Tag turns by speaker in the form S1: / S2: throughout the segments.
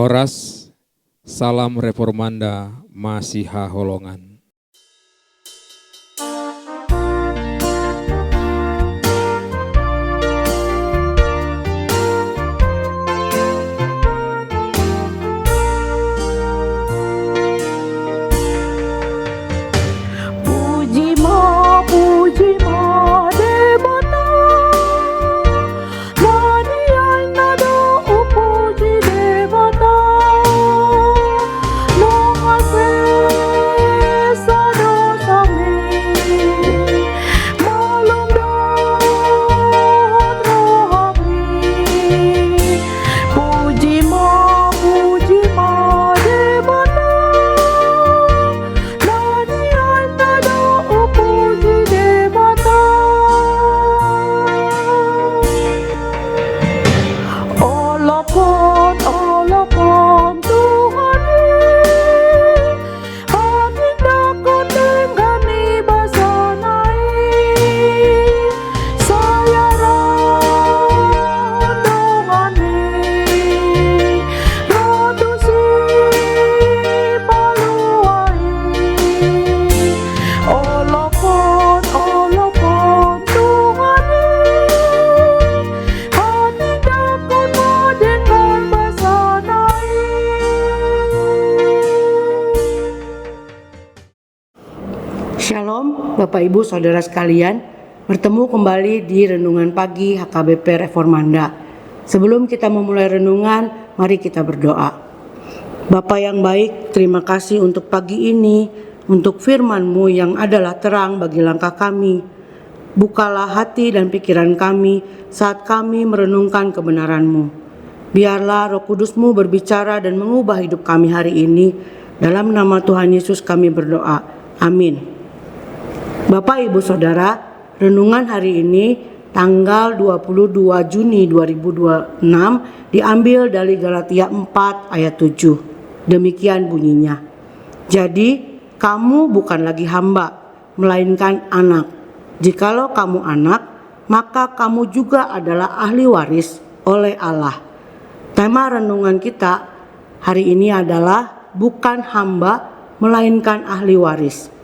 S1: Horas, Salam Reformanda, Masiha Holongan.
S2: Shalom Bapak Ibu Saudara sekalian, bertemu kembali di Renungan Pagi HKBP Reformanda. Sebelum kita memulai renungan, mari kita berdoa. Bapa yang baik, terima kasih untuk pagi ini, untuk firman-Mu yang adalah terang bagi langkah kami. Bukalah hati dan pikiran kami saat kami merenungkan kebenaran-Mu. Biarlah Roh Kudus-Mu berbicara dan mengubah hidup kami hari ini. Dalam nama Tuhan Yesus kami berdoa. Amin. Bapak Ibu Saudara, renungan hari ini tanggal 22 Juni 2026 diambil dari Galatia 4 ayat 7. Demikian bunyinya. Jadi kamu bukan lagi hamba, melainkan anak. Jikalau kamu anak, maka kamu juga adalah ahli waris oleh Allah. Tema renungan kita hari ini adalah bukan hamba, melainkan ahli waris.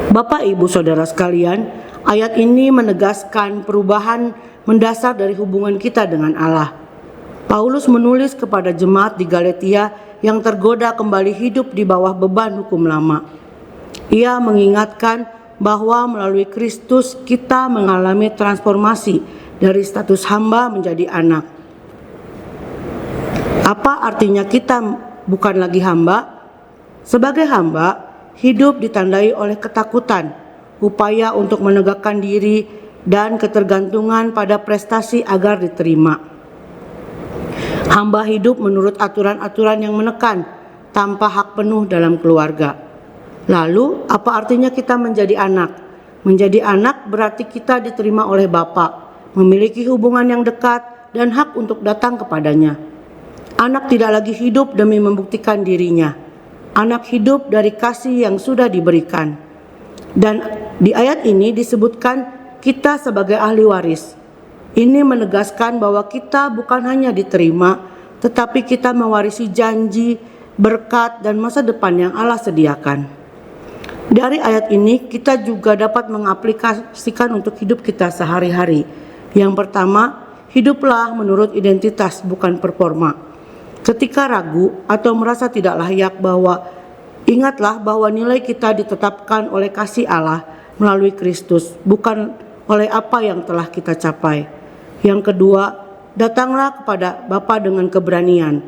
S2: Bapak Ibu Saudara sekalian, ayat ini menegaskan perubahan mendasar dari hubungan kita dengan Allah. Paulus menulis kepada jemaat di Galatia yang tergoda kembali hidup di bawah beban hukum lama. Ia mengingatkan bahwa melalui Kristus kita mengalami transformasi dari status hamba menjadi anak. Apa artinya kita bukan lagi hamba? Sebagai hamba, hidup ditandai oleh ketakutan, upaya untuk menegakkan diri, dan ketergantungan pada prestasi agar diterima. Hamba hidup menurut aturan-aturan yang menekan, tanpa hak penuh dalam keluarga. Lalu, apa artinya kita menjadi anak? Menjadi anak berarti kita diterima oleh Bapa, memiliki hubungan yang dekat, dan hak untuk datang kepadanya. Anak tidak lagi hidup demi membuktikan dirinya. Anak hidup dari kasih yang sudah diberikan. Dan di ayat ini disebutkan kita sebagai ahli waris. Ini menegaskan bahwa kita bukan hanya diterima, tetapi kita mewarisi janji, berkat, dan masa depan yang Allah sediakan. Dari ayat ini kita juga dapat mengaplikasikan untuk hidup kita sehari-hari. Yang pertama, hiduplah menurut identitas bukan performa. Ketika ragu atau merasa tidak layak, ingatlah bahwa nilai kita ditetapkan oleh kasih Allah melalui Kristus, bukan oleh apa yang telah kita capai. Yang kedua, datanglah kepada Bapa dengan keberanian.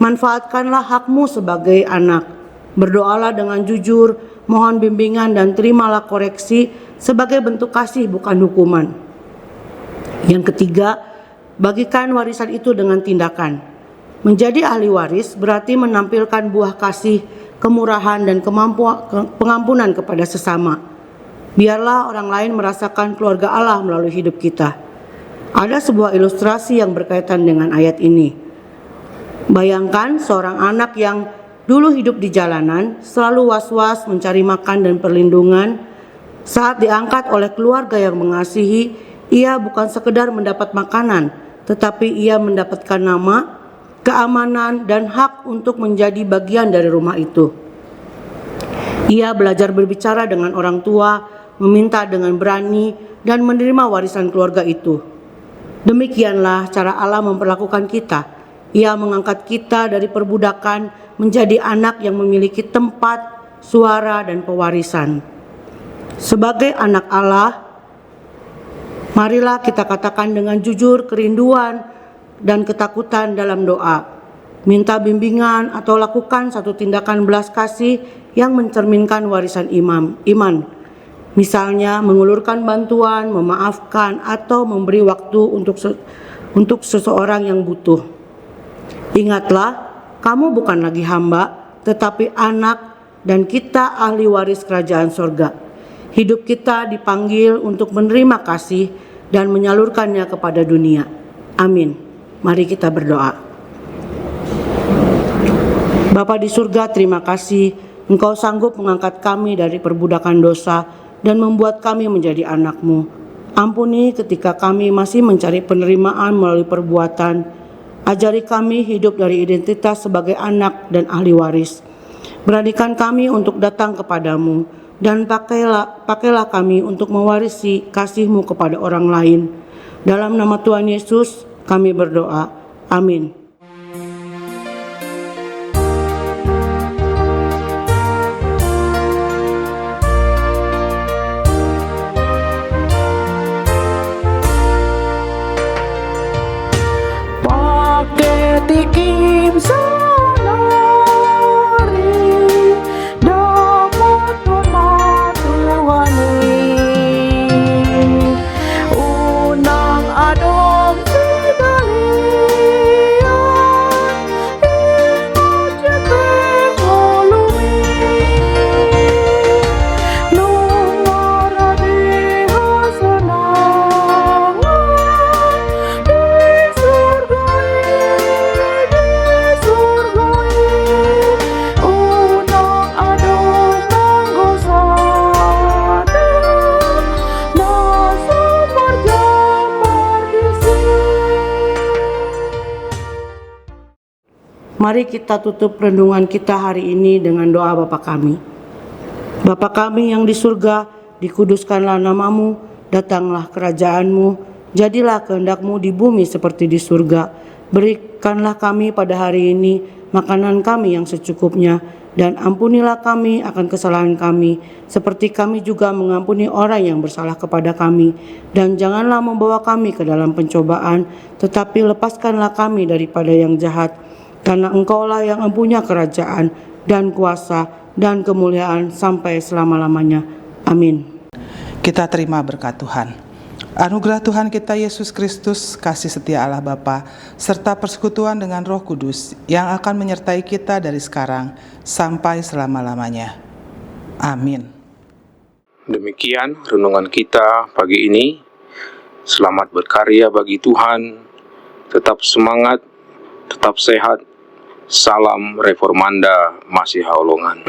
S2: Manfaatkanlah hakmu sebagai anak. Berdoalah dengan jujur, mohon bimbingan dan terimalah koreksi sebagai bentuk kasih bukan hukuman. Yang ketiga, bagikan warisan itu dengan tindakan. Menjadi ahli waris berarti menampilkan buah kasih, kemurahan, dan pengampunan kepada sesama. Biarlah orang lain merasakan keluarga Allah melalui hidup kita. Ada sebuah ilustrasi yang berkaitan dengan ayat ini. Bayangkan seorang anak yang dulu hidup di jalanan, selalu was-was mencari makan dan perlindungan. Saat diangkat oleh keluarga yang mengasihi, ia bukan sekedar mendapat makanan, tetapi ia mendapatkan nama, keamanan, dan hak untuk menjadi bagian dari rumah itu. Ia belajar berbicara dengan orang tua, meminta dengan berani, dan menerima warisan keluarga itu. Demikianlah cara Allah memperlakukan kita. Ia mengangkat kita dari perbudakan menjadi anak yang memiliki tempat, suara, dan pewarisan. Sebagai anak Allah, marilah kita katakan dengan jujur kerinduan dan ketakutan dalam doa. Minta bimbingan atau lakukan satu tindakan belas kasih yang mencerminkan warisan iman. Misalnya mengulurkan bantuan, memaafkan, atau memberi waktu untuk seseorang yang butuh. Ingatlah, kamu bukan lagi hamba, tetapi anak, dan kita ahli waris kerajaan sorga. Hidup kita dipanggil untuk menerima kasih dan menyalurkannya kepada dunia. Amin. Mari kita berdoa. Bapa di surga, terima kasih Engkau sanggup mengangkat kami dari perbudakan dosa dan membuat kami menjadi anak-Mu. Ampuni ketika kami masih mencari penerimaan melalui perbuatan. Ajari kami hidup dari identitas sebagai anak dan ahli waris. Beranikan kami untuk datang kepadamu, dan pakailah kami untuk mewarisi kasih-Mu kepada orang lain. Dalam nama Tuhan Yesus kami berdoa. Amin.
S3: Tikim sonori dapat mematuhani unang adong sigalian ingat jepeng holumi nungara di hasanangan di surga
S2: Mari kita tutup renungan kita hari ini dengan doa Bapa kami. Bapa kami yang di surga, dikuduskanlah nama-Mu, datanglah kerajaan-Mu, jadilah kehendak-Mu di bumi seperti di surga. Berikanlah kami pada hari ini makanan kami yang secukupnya, dan ampunilah kami akan kesalahan kami, seperti kami juga mengampuni orang yang bersalah kepada kami. Dan janganlah membawa kami ke dalam pencobaan, tetapi lepaskanlah kami daripada yang jahat. Karena Engkaulah yang mempunyai kerajaan dan kuasa dan kemuliaan sampai selama-lamanya. Amin.
S3: Kita terima berkat Tuhan. Anugerah Tuhan kita Yesus Kristus, kasih setia Allah Bapa, serta persekutuan dengan Roh Kudus yang akan menyertai kita dari sekarang sampai selama-lamanya. Amin.
S1: Demikian renungan kita pagi ini. Selamat berkarya bagi Tuhan. Tetap semangat, tetap sehat. Salam Reformanda Masiha Holongan.